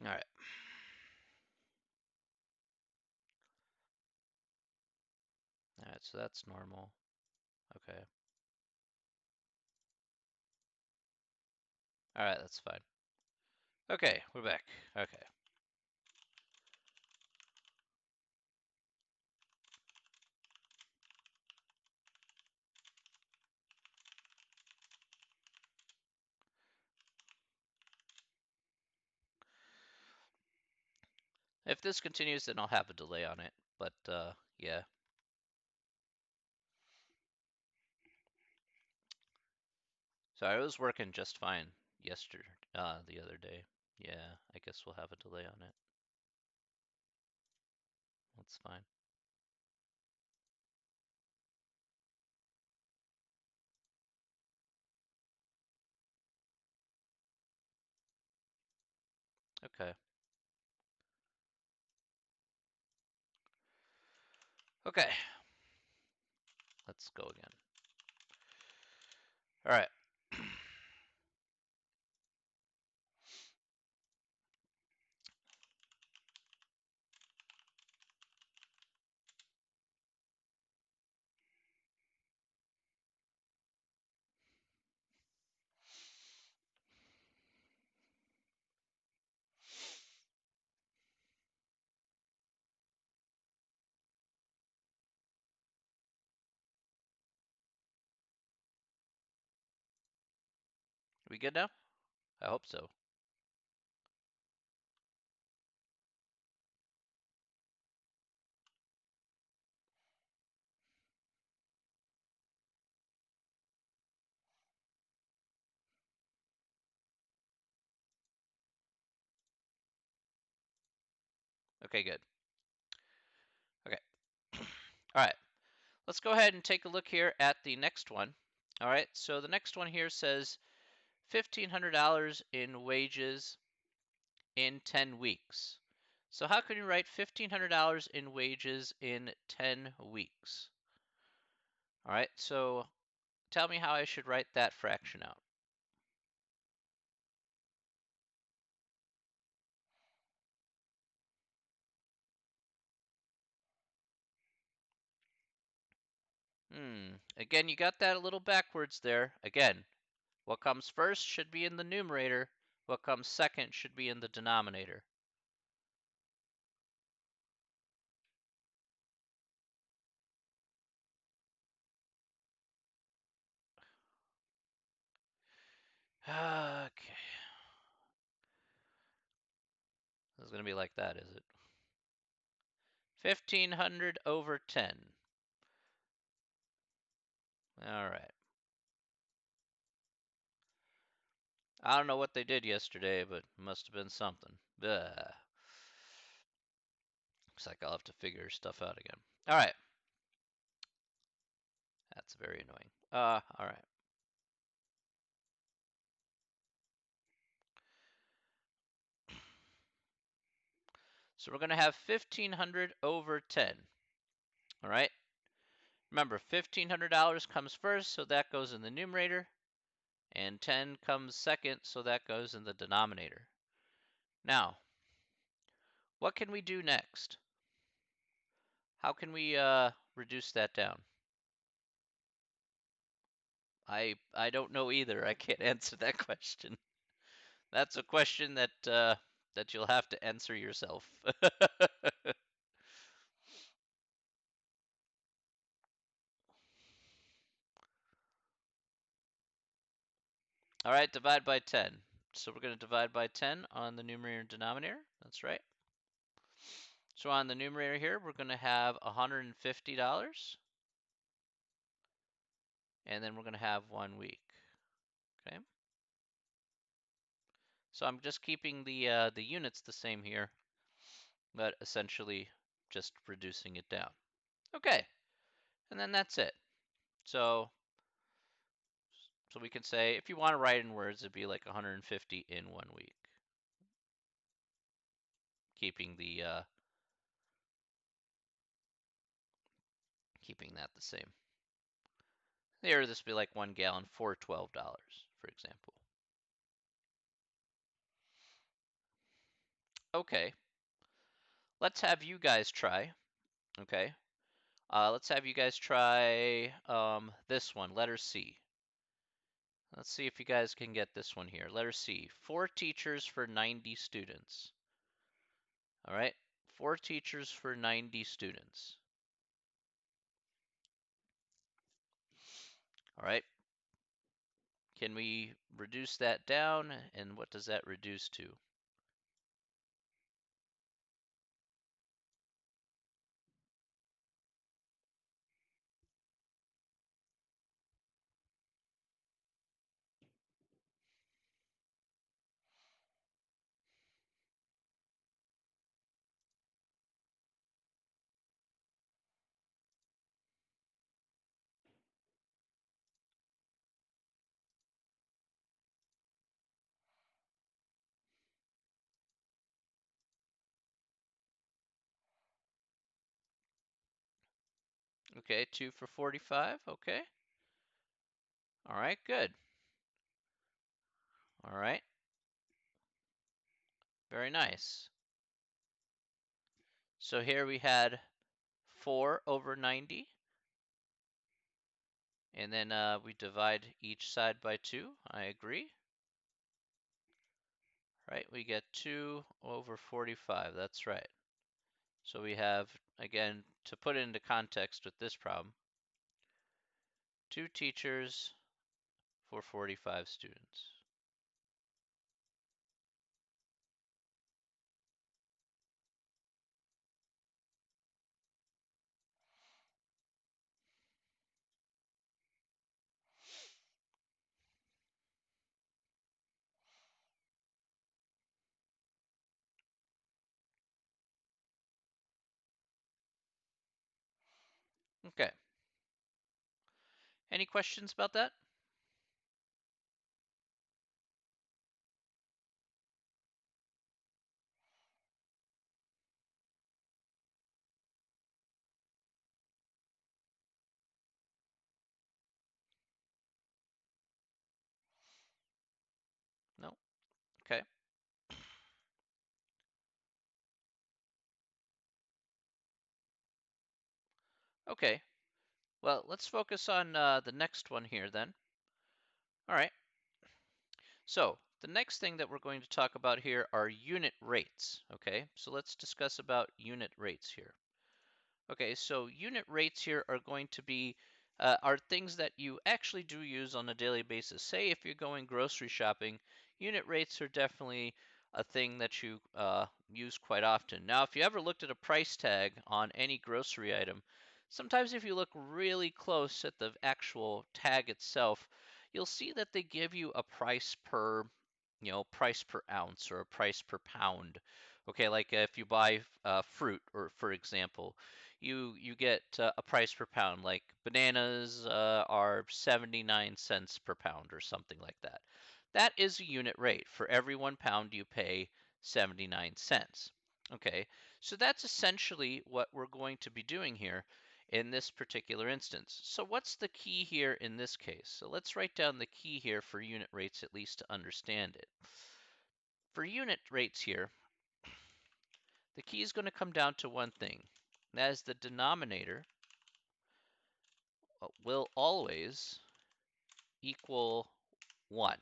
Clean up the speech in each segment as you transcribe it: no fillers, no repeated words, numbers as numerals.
All right. All right, so that's normal. Okay. All right, that's fine. Okay, we're back. Okay. If this continues, then I'll have a delay on it. But yeah. So I was working just fine the other day. Yeah, I guess we'll have a delay on it. That's fine. Okay. Okay. Let's go again. All right. We good now? I hope so. Okay, good. Okay. All right. Let's go ahead and take a look here at the next one. All right. So the next one here says $1,500 in wages in 10 weeks. So how can you write $1,500 in wages in 10 weeks? All right. So tell me how I should write that fraction out. Again, you got that a little backwards there. Again, what comes first should be in the numerator. What comes second should be in the denominator. Okay. This is going to be like that, is it? 1,500 over 10. All right. I don't know what they did yesterday, but it must have been something. Ugh. Looks like I'll have to figure stuff out again. All right. That's very annoying. All right. So we're going to have 1,500 over 10. All right. Remember, $1,500 comes first, so that goes in the numerator, and 10 comes second, so that goes in the denominator. Now, what can we do next? How can we reduce that down? I don't know either. I can't answer that question. That's a question that you'll have to answer yourself. All right, divide by 10. So we're going to divide by 10 on the numerator and denominator. That's right. So on the numerator here, we're going to have $150. And then we're going to have 1 week. Okay. So I'm just keeping the units the same here, but essentially just reducing it down. Okay. And then that's it. So we can say, if you want to write in words, it'd be like 150 in 1 week, keeping keeping that the same. There, this would be like 1 gallon for $12, for example. Okay, let's have you guys try. Okay, let's have you guys try this one, letter C. Let's see if you guys can get this one here. Letter C, 4 teachers for 90 students. All right, 4 teachers for 90 students. All right, can we reduce that down? And what does that reduce to? Okay, 2 for 45. Okay. All right, good. All right, very nice. So here we had 4 over 90. And then we divide each side by 2. I agree. Right, we get 2 over 45. That's right. So we have, again, to put it into context with this problem, 2 teachers for 45 students. Okay. Any questions about that? No? Okay. Okay. Well, let's focus on the next one here then. All right. So the next thing that we're going to talk about here are unit rates. Okay. So let's discuss about unit rates here. Okay, so unit rates here are going to be are things that you actually do use on a daily basis. Say if you're going grocery shopping, unit rates are definitely a thing that you use quite often. Now, if you ever looked at a price tag on any grocery item, sometimes if you look really close at the actual tag itself, you'll see that they give you a price per, price per ounce or a price per pound. Okay, like if you buy fruit, or for example, you get a price per pound. Like bananas are 79 cents per pound or something like that. That is a unit rate. For every 1 pound, you pay 79 cents. Okay, so that's essentially what we're going to be doing here in this particular instance. So what's the key here in this case? So let's write down the key here for unit rates, at least to understand it. For unit rates here, the key is going to come down to one thing. That is the denominator will always equal 1.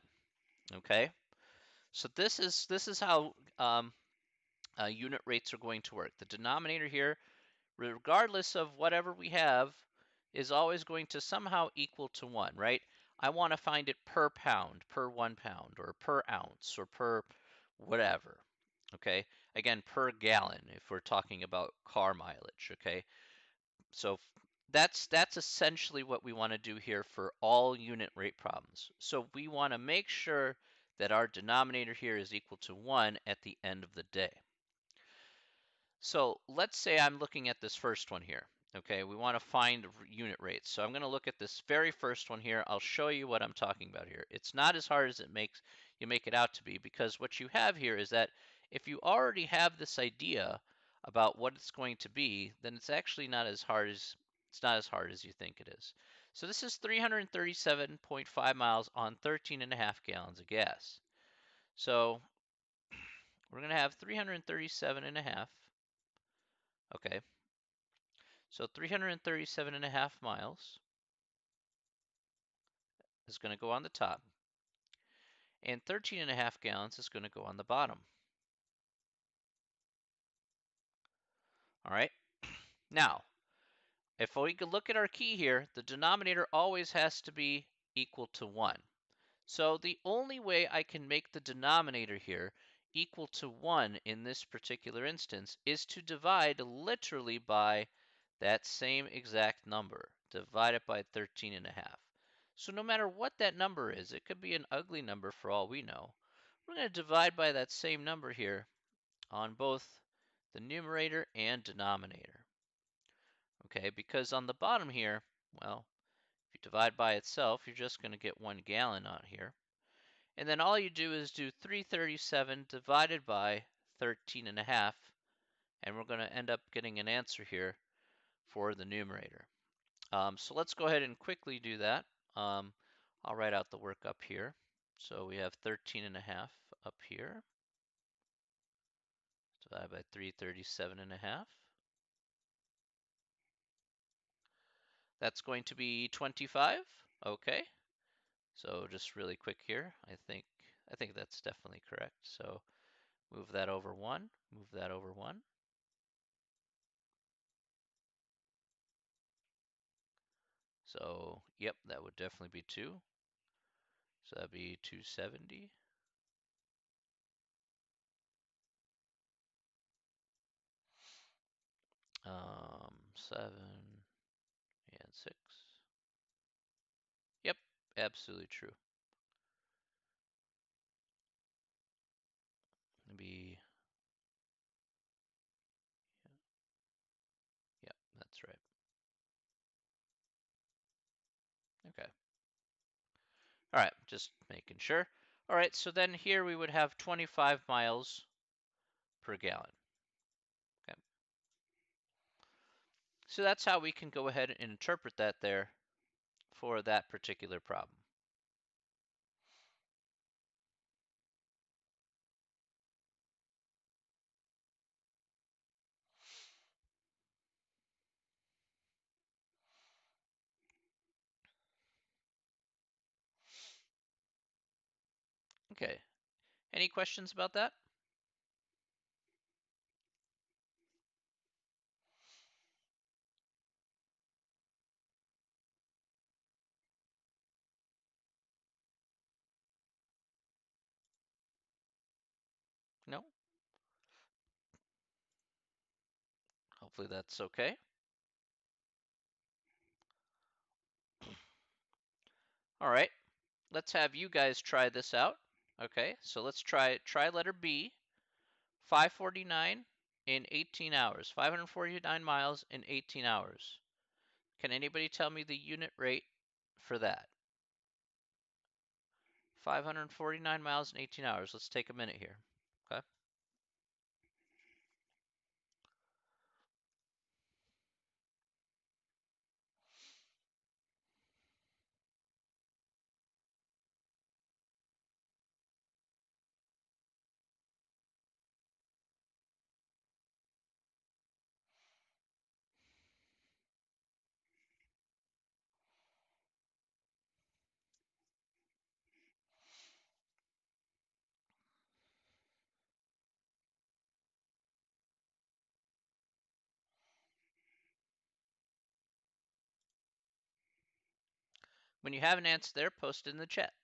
Okay, so this is how unit rates are going to work. The denominator here, regardless of whatever we have, is always going to somehow equal to 1, right? I want to find it per pound, per 1 pound, or per ounce, or per whatever. Okay, again, per gallon if we're talking about car mileage. Okay, so that's essentially what we want to do here for all unit rate problems. So we want to make sure that our denominator here is equal to 1 at the end of the day. So let's say I'm looking at this first one here. Okay, we want to find unit rates. So I'm going to look at this very first one here. I'll show you what I'm talking about here. It's not as hard as you make it out to be, because what you have here is that if you already have this idea about what it's going to be, then it's actually not as hard as you think it is. So this is 337.5 miles on 13.5 gallons of gas. So we're going to have 337 and a half. Okay, so 337 and a half miles is going to go on the top, and 13 and a half gallons is going to go on the bottom. All right, now, if we could look at our key here, the denominator always has to be equal to 1. So the only way I can make the denominator here equal to 1 in this particular instance is to divide literally by that same exact number. Divide it by 13 and a half. So no matter what that number is, it could be an ugly number for all we know, we're going to divide by that same number here on both the numerator and denominator. Okay, because on the bottom here, well, if you divide by itself, you're just going to get 1 gallon out here. And then all you do is do 337 divided by 13 and a half, and we're going to end up getting an answer here for the numerator. So let's go ahead and quickly do that. I'll write out the work up here. So we have 13 and a half up here, divided by 337 and a half. That's going to be 25. Okay. So just really quick here, I think that's definitely correct. So move that over 1, move that over 1. So, yep, that would definitely be 2. So that'd be 270. Um, 7 and 6. Yep, absolutely true. Maybe, yep, that's right. Okay. All right, just making sure. All right, so then here we would have 25 miles per gallon. Okay. So that's how we can go ahead and interpret that there for that particular problem. Okay. Any questions about that? No? Hopefully that's okay. All right. Let's have you guys try this out. Okay, so let's try letter B, 549 in 18 hours, 549 miles in 18 hours. Can anybody tell me the unit rate for that? 549 miles in 18 hours. Let's take a minute here. Okay. When you have an answer there, post it in the chat.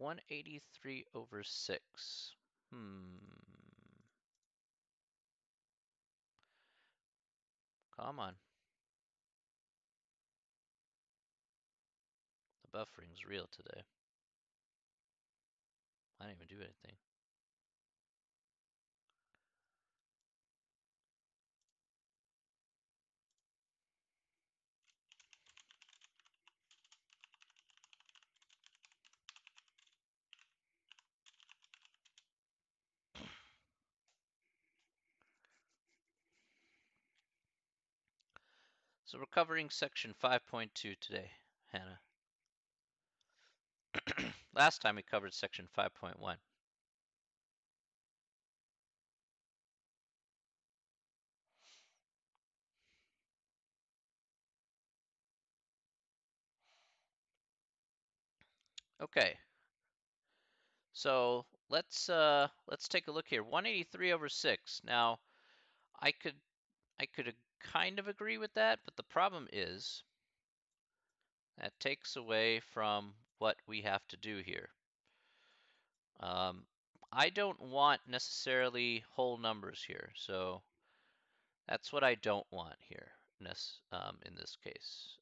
183 over 6. Come on. The buffering's real today. I didn't even do anything. So we're covering section 5.2 today, Hannah. Last time we covered section 5.1. Okay. So let's take a look here. 183 over 6. Now, I could kind of agree with that, but the problem is that takes away from what we have to do here. I don't want necessarily whole numbers here, so that's what I don't want here in this case.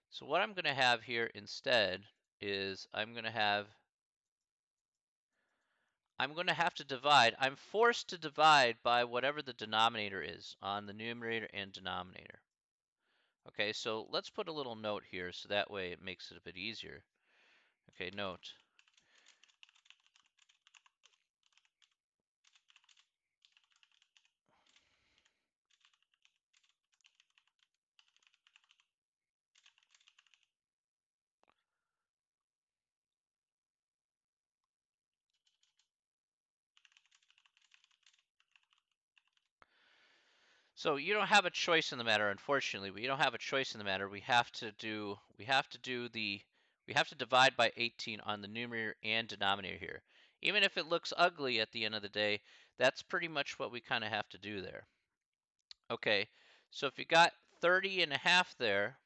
So what I'm going to have here instead is I'm going to have to divide. I'm forced to divide by whatever the denominator is on the numerator and denominator. Okay, so let's put a little note here so that way it makes it a bit easier. Okay, note. So you don't have a choice in the matter, unfortunately. We don't have a choice in the matter. We have to divide by 18 on the numerator and denominator here. Even if it looks ugly at the end of the day, that's pretty much what we kind of have to do there. Okay, so if you got 30 and a half there,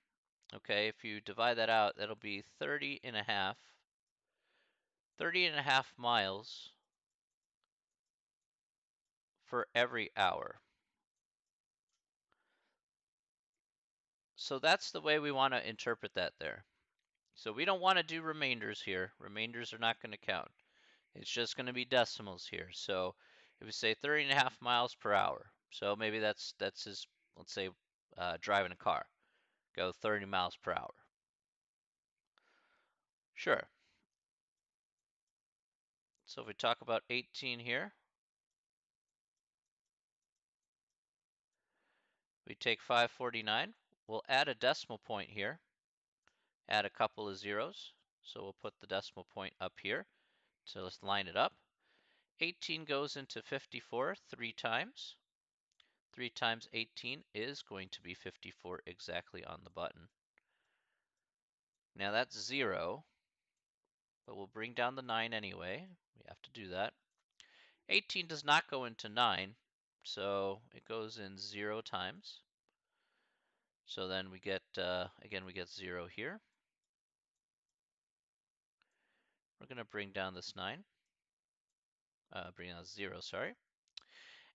okay, if you divide that out, that'll be 30 and a half miles for every hour. So that's the way we want to interpret that there. So we don't want to do remainders here. Remainders are not going to count. It's just going to be decimals here. So if we say 30 and a half miles per hour, so maybe that's his, let's say, driving a car. Go 30 miles per hour. Sure. So if we talk about 18 here, we take 549. We'll add a decimal point here. Add a couple of zeros. So we'll put the decimal point up here. So let's line it up. 18 goes into 54 3 times. 3 times 18 is going to be 54 exactly on the button. Now that's 0, but we'll bring down the 9 anyway. We have to do that. 18 does not go into 9, so it goes in 0 times. So then we get, again, we get 0 here. We're going to bring down this 9. Bring down 0, sorry.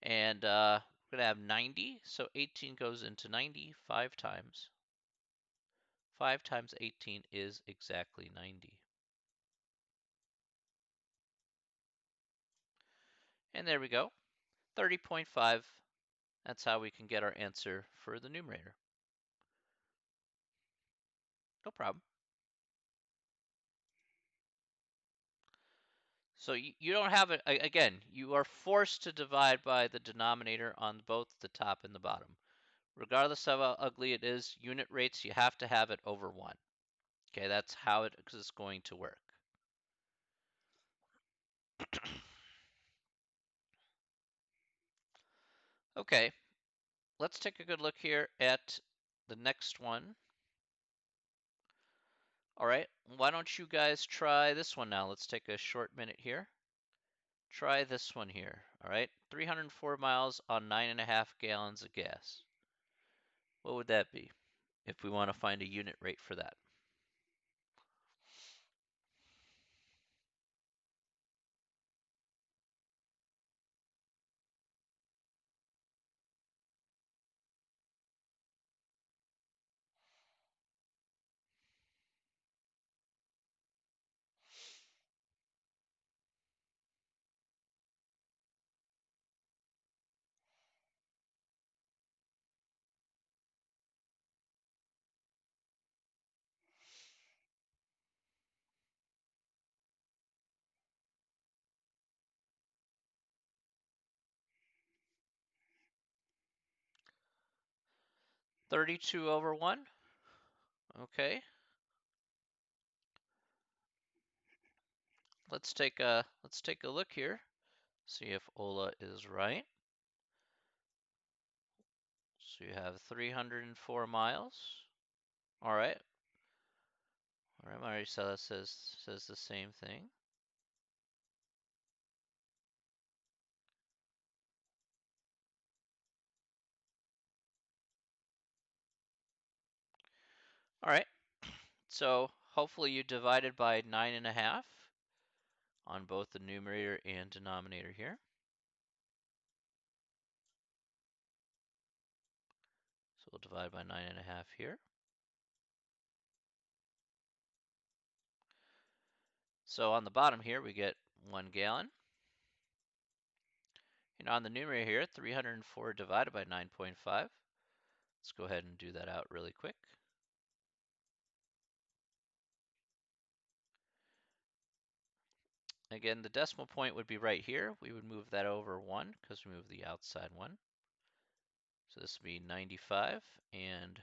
And we're going to have 90, so 18 goes into 90 5 times. 5 times 18 is exactly 90. And there we go, 30.5. That's how we can get our answer for the numerator. No problem. So you don't have it, again, you are forced to divide by the denominator on both the top and the bottom. Regardless of how ugly it is, unit rates, you have to have it over 1. Okay, that's how it is going to work. Okay, let's take a good look here at the next one. All right, why don't you guys try this one now? Let's take a short minute here. Try this one here, all right? 304 miles on 9.5 gallons of gas. What would that be if we want to find a unit rate for that? 32 over 1. Okay. Let's take a look here. See if Ola is right. So you have 304 miles. All right. All right, Maricela says the same thing. All right. So hopefully you divided by 9.5 on both the numerator and denominator here. So we'll divide by 9.5 here. So on the bottom here, we get 1 gallon. And on the numerator here, 304 divided by 9.5. Let's go ahead and do that out really quick. Again, the decimal point would be right here. We would move that over 1 because we moved the outside 1. So this would be 95 and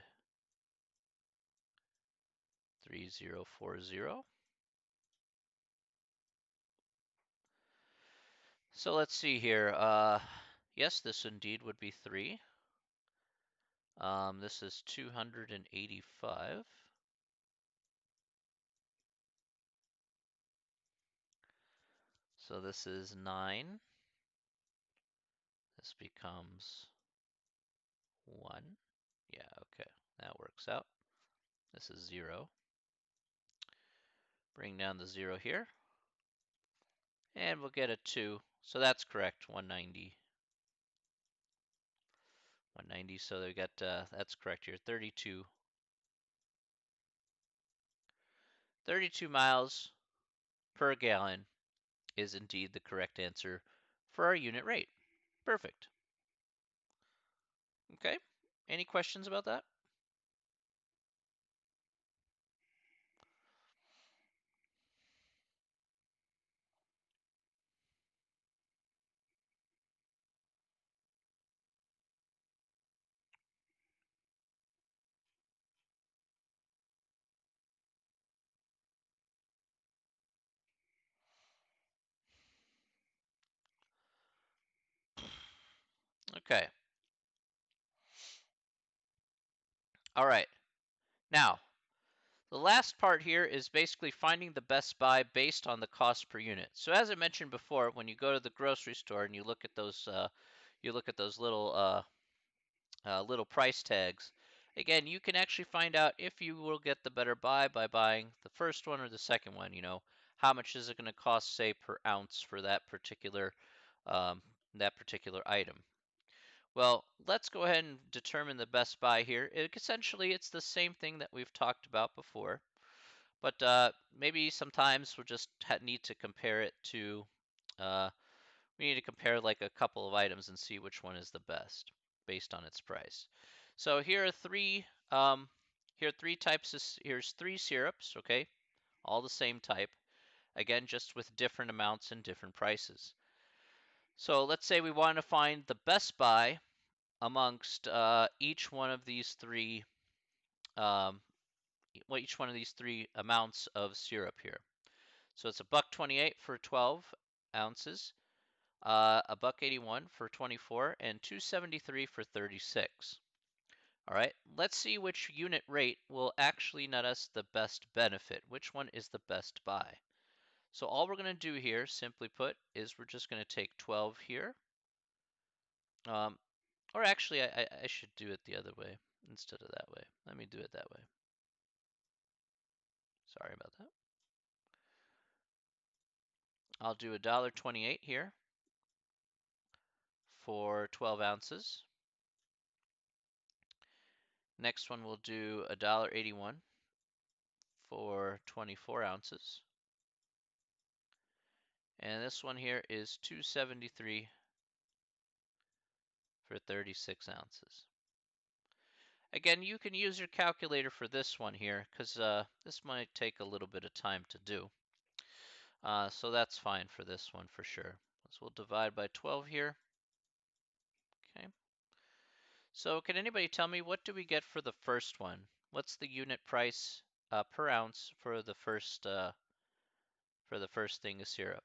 3040. So let's see here. Yes, this indeed would be 3. This is 285. So this is 9. This becomes 1. Yeah, okay, that works out. This is 0. Bring down the 0 here. And we'll get a 2. So that's correct, 190. 190, so we got, that's correct here, 32 miles per gallon is indeed the correct answer for our unit rate. Perfect. Okay, any questions about that? Okay. All right. Now, the last part here is basically finding the best buy based on the cost per unit. So as I mentioned before, when you go to the grocery store and you look at those little price tags, again, you can actually find out if you will get the better buy by buying the first one or the second one. You know, how much is it going to cost, say, per ounce for um, that particular item. Well, let's go ahead and determine the best buy here. Essentially, it's the same thing that we've talked about before, but maybe sometimes we'll just need to compare it to, we need to compare like a couple of items and see which one is the best based on its price. So here are three types of, here's 3 syrups, okay? All the same type. Again, just with different amounts and different prices. So let's say we want to find the best buy amongst each one of these three each one of these 3 amounts of syrup here. So it's $1.28 for 12 ounces, $1.81 for 24, and $2.73 for 36. All right, let's see which unit rate will actually net us the best benefit. Which one is the best buy? So all we're going to do here, simply put, is we're just going to take 12 here. Or actually, I should do it the other way instead of that way. Let me do it that way. Sorry about that. I'll do $1.28 here for 12 ounces. Next one we'll do $1.81 for 24 ounces. And this one here is $2.73 for 36 ounces. Again, you can use your calculator for this one here because this might take a little bit of time to do. So that's fine for this one for sure. So we'll divide by 12 here. Okay. So can anybody tell me what do we get for the first one? What's the unit price per ounce for the first thing of syrup?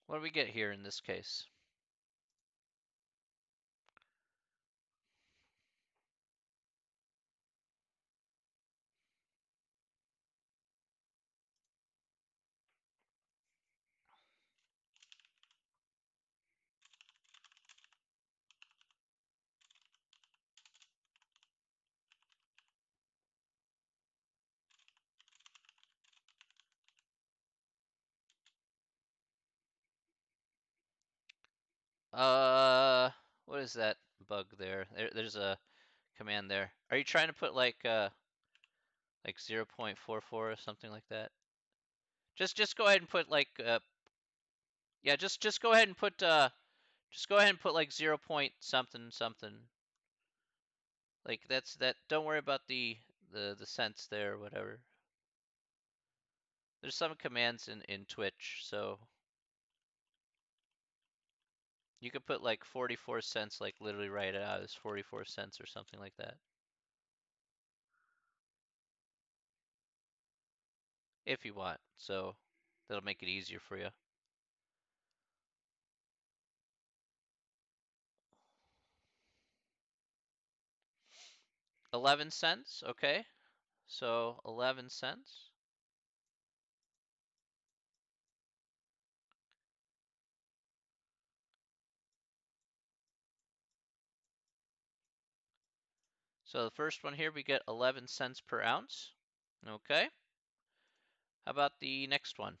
What do we get here in this case? What is that bug there? There's a command there. Are you trying to put like 0.44 or something like that? Just go ahead and put like yeah, just go ahead and put like 0 point something something. Like that's that. Don't worry about the cents there or whatever. There's some commands in Twitch, so you could put like 44 cents, like literally write it out as 44 cents or something like that. If you want, so that'll make it easier for you. 11 cents, okay. So 11 cents. So the first one here, we get 11 cents per ounce. Okay. How about the next one?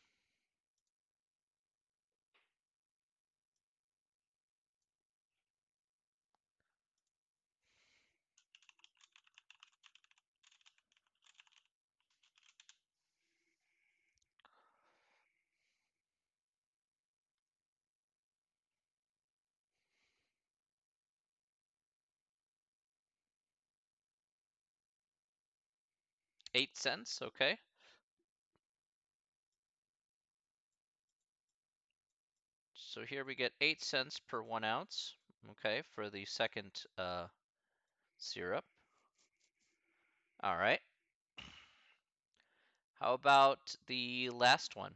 $0.08, okay. So here we get 8 cents per 1 ounce, okay, for the second syrup. All right. How about the last one?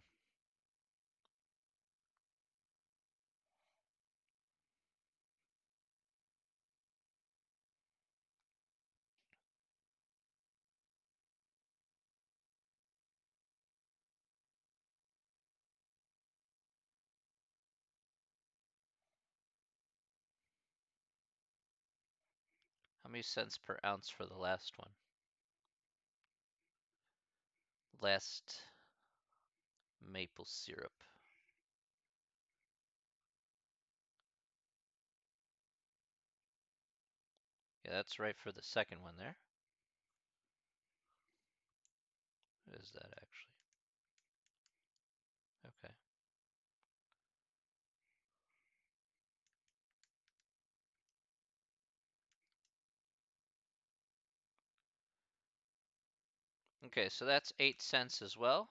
How many cents per ounce for the last one? Last maple syrup. Yeah, that's right for the second one there. What is that actually? Okay. Okay, so that's 8 cents as well.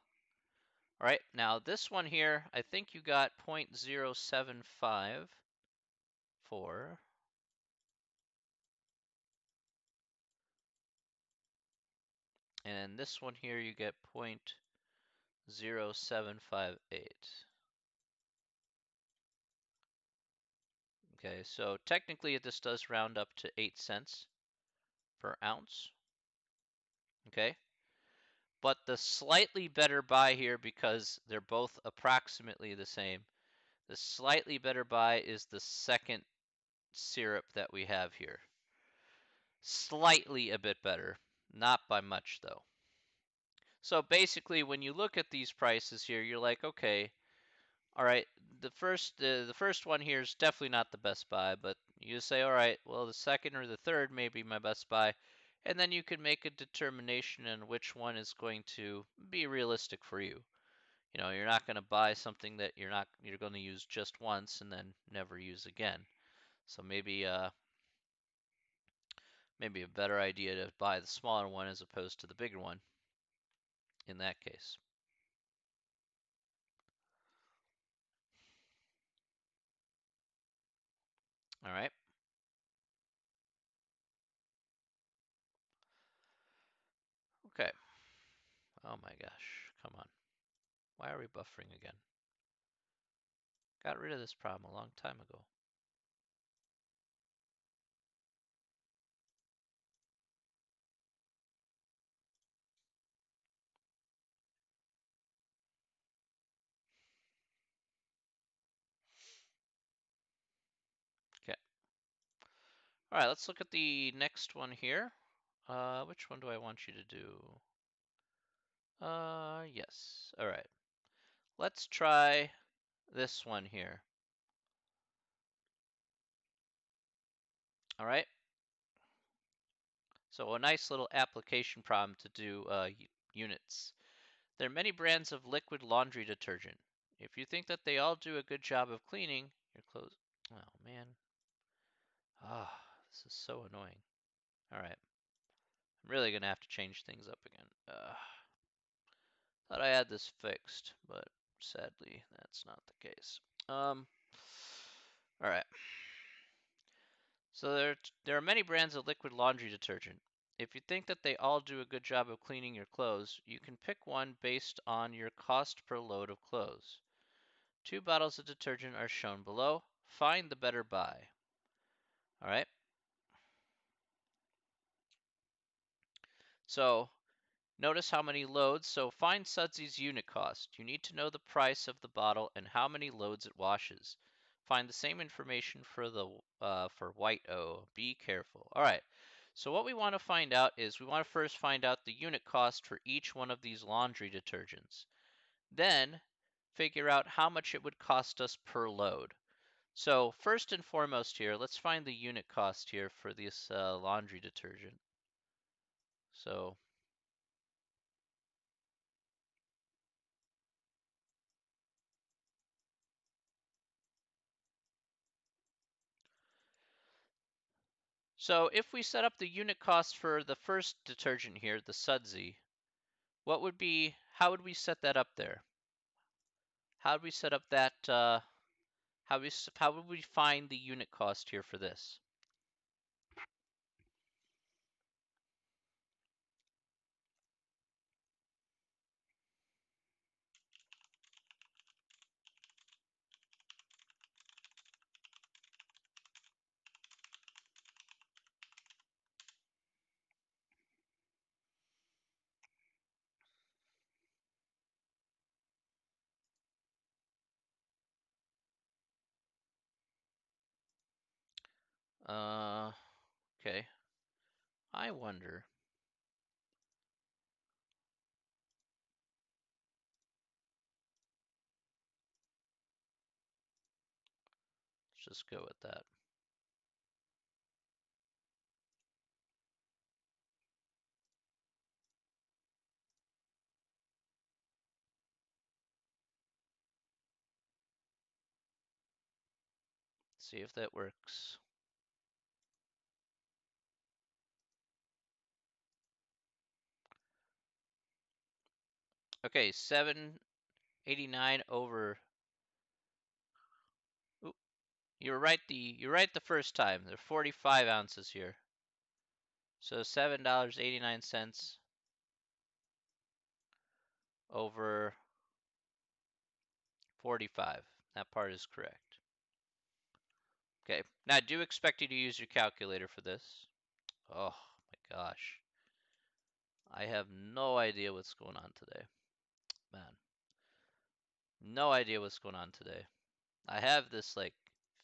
All right, now this one here, I think you got 0.0754. And this one here, you get 0.0758. Okay, so technically this does round up to 8 cents per ounce. Okay, but the slightly better buy here, because they're both approximately the same, the slightly better buy is the second syrup that we have here. Slightly a bit better. Not by much, though. So basically, when you look at these prices here, you're like, okay, all right, the first one here is definitely not the best buy, but you say, all right, well, the second or the third may be my best buy, and then you can make a determination on which one is going to be realistic for you. You know, you're not going to buy something that you're going to use just once and then never use again. So maybe a better idea to buy the smaller one as opposed to the bigger one in that case. All right. Okay. Oh my gosh. Come on. Why are we buffering again? Got rid of this problem a long time ago. Okay. All right, let's look at the next one here. Which one do I want you to do? Yes. All right. Let's try this one here. All right. So a nice little application problem to do units. There are many brands of liquid laundry detergent. If you think that they all do a good job of cleaning your clothes, oh man, this is so annoying. All right, I'm really gonna have to change things up again. Thought I had this fixed, but sadly that's not the case. All right. So there are many brands of liquid laundry detergent. If you think that they all do a good job of cleaning your clothes, you can pick one based on your cost per load of clothes. 2 bottles of detergent are shown below. Find the better buy. All right. So notice how many loads. So find Sudsy's unit cost. You need to know the price of the bottle and how many loads it washes. Find the same information for the for White O. Be careful. All right. So what we want to find out is we want to first find out the unit cost for each one of these laundry detergents. Then figure out how much it would cost us per load. So first and foremost here, let's find the unit cost here for this laundry detergent. So So if we set up the unit cost for the first detergent here, the Sudsy, how would we set that up there? How would we set up that, how would we find the unit cost here for this? Okay. I wonder. Let's just go with that. See if that works. Okay, 789 over. Ooh, you're right the first time. There are 45 ounces here. So $7.89 over 45. That part is correct. Okay, now I do expect you to use your calculator for this. Oh my gosh. I have no idea what's going on today. Man, no idea what's going on today. I have this like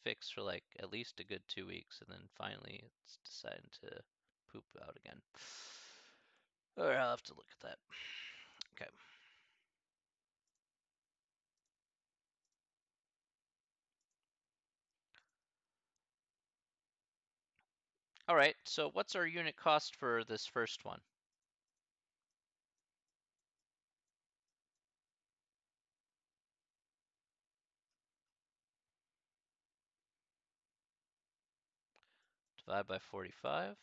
fixed for like at least a good 2 weeks, and then finally it's deciding to poop out again. All right, I'll have to look at that. Okay. All right, so what's our unit cost for this first one? Divide by 45.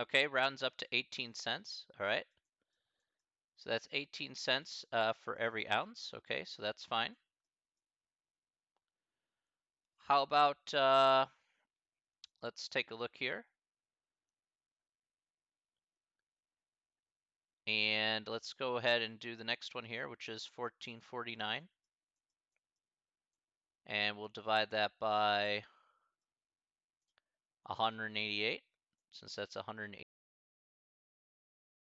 Okay, rounds up to 18 cents. All right. So that's 18 cents for every ounce. Okay, so that's fine. How about, let's take a look here. And let's go ahead and do the next one here, which is 14.49. And we'll divide that by 188, since that's 180.